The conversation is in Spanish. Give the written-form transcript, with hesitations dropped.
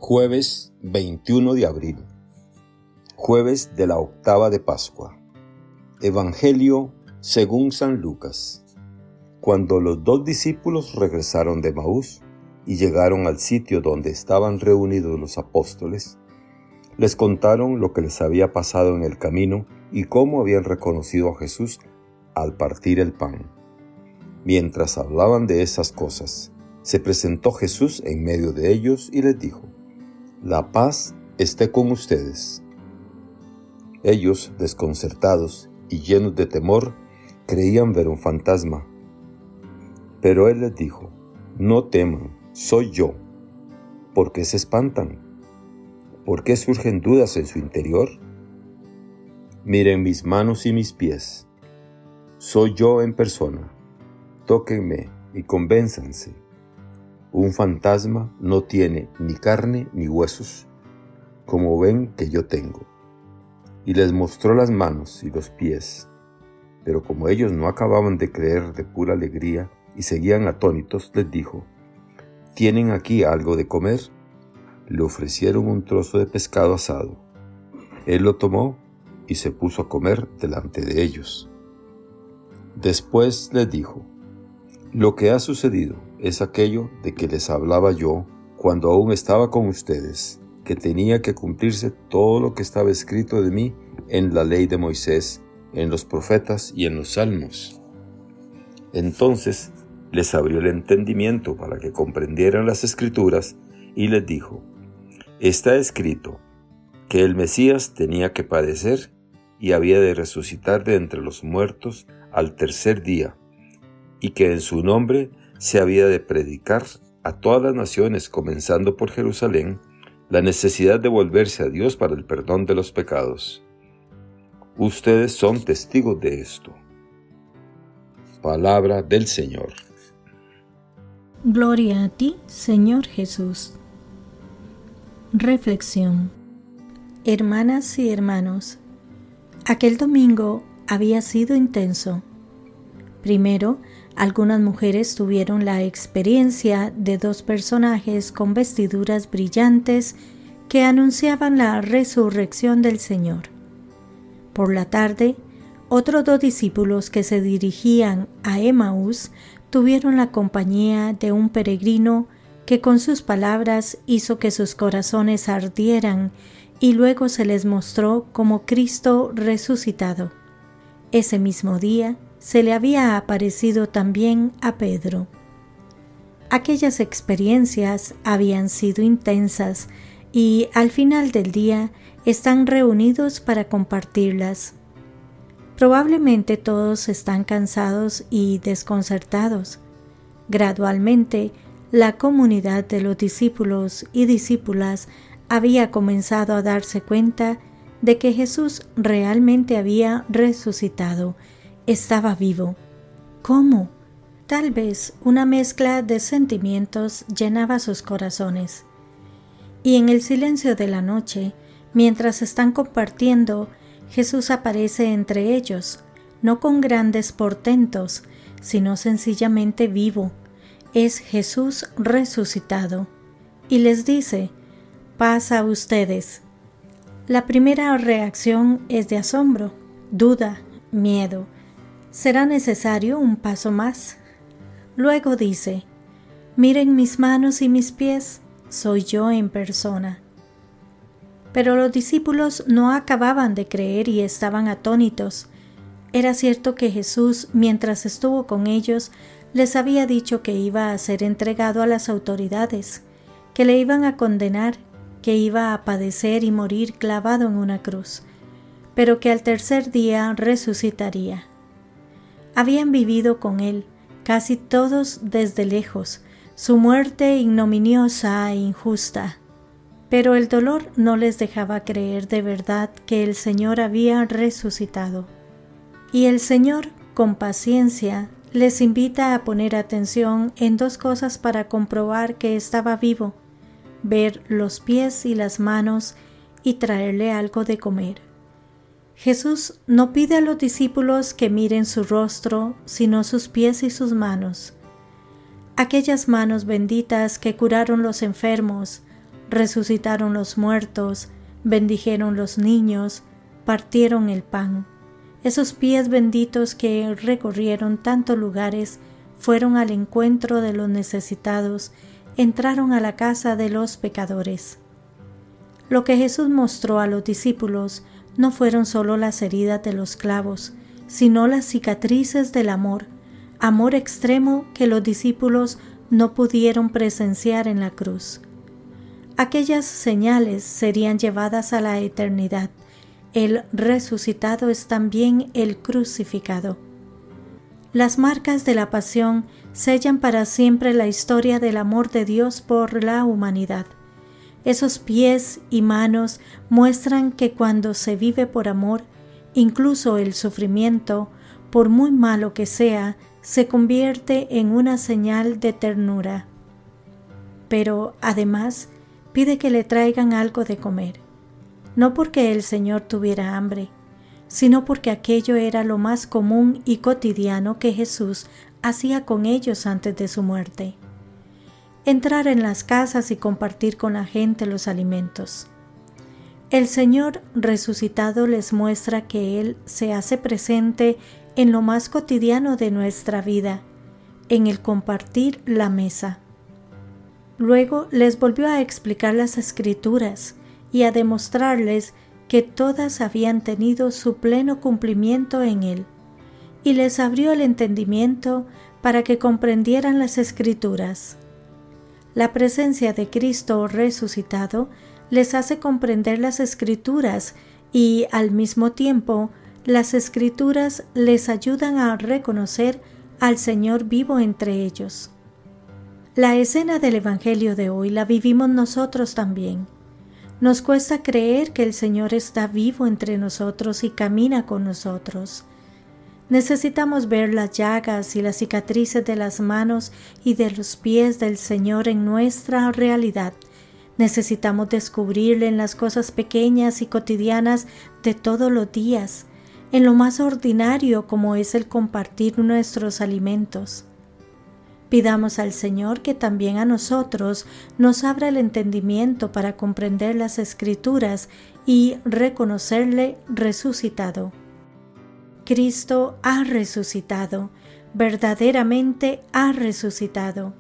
Jueves 21 de abril, jueves de la octava de Pascua. Evangelio según San Lucas. Cuando los 2 discípulos regresaron de Emaús y llegaron al sitio donde estaban reunidos los apóstoles, les contaron lo que les había pasado en el camino y cómo habían reconocido a Jesús al partir el pan. Mientras hablaban de esas cosas, se presentó Jesús en medio de ellos y les dijo: «La paz esté con ustedes». Ellos, desconcertados y llenos de temor, creían ver un fantasma. Pero él les dijo: «No teman, soy yo». ¿Por qué se espantan? ¿Por qué surgen dudas en su interior? Miren mis manos y mis pies. Soy yo en persona. Tóquenme y convénzanse. Un fantasma no tiene ni carne ni huesos, como ven que yo tengo. Y les mostró las manos y los pies. Pero como ellos no acababan de creer de pura alegría y seguían atónitos, les dijo: «¿Tienen aquí algo de comer?». Le ofrecieron un trozo de pescado asado. Él lo tomó y se puso a comer delante de ellos. Después les dijo: «Lo que ha sucedido es aquello de que les hablaba yo cuando aún estaba con ustedes, que tenía que cumplirse todo lo que estaba escrito de mí en la ley de Moisés, en los profetas y en los salmos». Entonces les abrió el entendimiento para que comprendieran las Escrituras y les dijo: «Está escrito que el Mesías tenía que padecer y había de resucitar de entre los muertos al tercer día, y que en su nombre se había de predicar a todas las naciones, comenzando por Jerusalén, la necesidad de volverse a Dios para el perdón de los pecados. Ustedes son testigos de esto». Palabra del Señor. Gloria a ti, Señor Jesús. Reflexión. Hermanas y hermanos, aquel domingo había sido intenso. Primero, algunas mujeres tuvieron la experiencia de 2 personajes con vestiduras brillantes que anunciaban la resurrección del Señor. Por la tarde, otros 2 discípulos que se dirigían a Emaús tuvieron la compañía de un peregrino que con sus palabras hizo que sus corazones ardieran y luego se les mostró como Cristo resucitado. Ese mismo día se le había aparecido también a Pedro. Aquellas experiencias habían sido intensas y al final del día están reunidos para compartirlas. Probablemente todos están cansados y desconcertados. Gradualmente, la comunidad de los discípulos y discípulas había comenzado a darse cuenta de que Jesús realmente había resucitado. Estaba vivo. ¿Cómo? Tal vez una mezcla de sentimientos llenaba sus corazones. Y en el silencio de la noche, mientras están compartiendo, Jesús aparece entre ellos, no con grandes portentos, sino sencillamente vivo. Es Jesús resucitado. Y les dice: «Paz a ustedes». La primera reacción es de asombro, duda, miedo. ¿Será necesario un paso más? Luego dice: «Miren mis manos y mis pies, soy yo en persona». Pero los discípulos no acababan de creer y estaban atónitos. Era cierto que Jesús, mientras estuvo con ellos, les había dicho que iba a ser entregado a las autoridades, que le iban a condenar, que iba a padecer y morir clavado en una cruz, pero que al tercer día resucitaría. Habían vivido con él, casi todos desde lejos, su muerte ignominiosa e injusta. Pero el dolor no les dejaba creer de verdad que el Señor había resucitado. Y el Señor, con paciencia, les invita a poner atención en 2 cosas para comprobar que estaba vivo: ver los pies y las manos y traerle algo de comer. Jesús no pide a los discípulos que miren su rostro, sino sus pies y sus manos. Aquellas manos benditas que curaron los enfermos, resucitaron los muertos, bendijeron los niños, partieron el pan. Esos pies benditos que recorrieron tantos lugares fueron al encuentro de los necesitados, entraron a la casa de los pecadores. Lo que Jesús mostró a los discípulos no fueron solo las heridas de los clavos, sino las cicatrices del amor, amor extremo que los discípulos no pudieron presenciar en la cruz. Aquellas señales serían llevadas a la eternidad. El resucitado es también el crucificado. Las marcas de la pasión sellan para siempre la historia del amor de Dios por la humanidad. Esos pies y manos muestran que cuando se vive por amor, incluso el sufrimiento, por muy malo que sea, se convierte en una señal de ternura. Pero, además, pide que le traigan algo de comer, no porque el Señor tuviera hambre, sino porque aquello era lo más común y cotidiano que Jesús hacía con ellos antes de su muerte. Entrar en las casas y compartir con la gente los alimentos. El Señor resucitado les muestra que Él se hace presente en lo más cotidiano de nuestra vida, en el compartir la mesa. Luego les volvió a explicar las Escrituras y a demostrarles que todas habían tenido su pleno cumplimiento en Él, y les abrió el entendimiento para que comprendieran las Escrituras. La presencia de Cristo resucitado les hace comprender las Escrituras y, al mismo tiempo, las Escrituras les ayudan a reconocer al Señor vivo entre ellos. La escena del Evangelio de hoy la vivimos nosotros también. Nos cuesta creer que el Señor está vivo entre nosotros y camina con nosotros. Necesitamos ver las llagas y las cicatrices de las manos y de los pies del Señor en nuestra realidad. Necesitamos descubrirle en las cosas pequeñas y cotidianas de todos los días, en lo más ordinario como es el compartir nuestros alimentos. Pidamos al Señor que también a nosotros nos abra el entendimiento para comprender las Escrituras y reconocerle resucitado. Cristo ha resucitado, verdaderamente ha resucitado.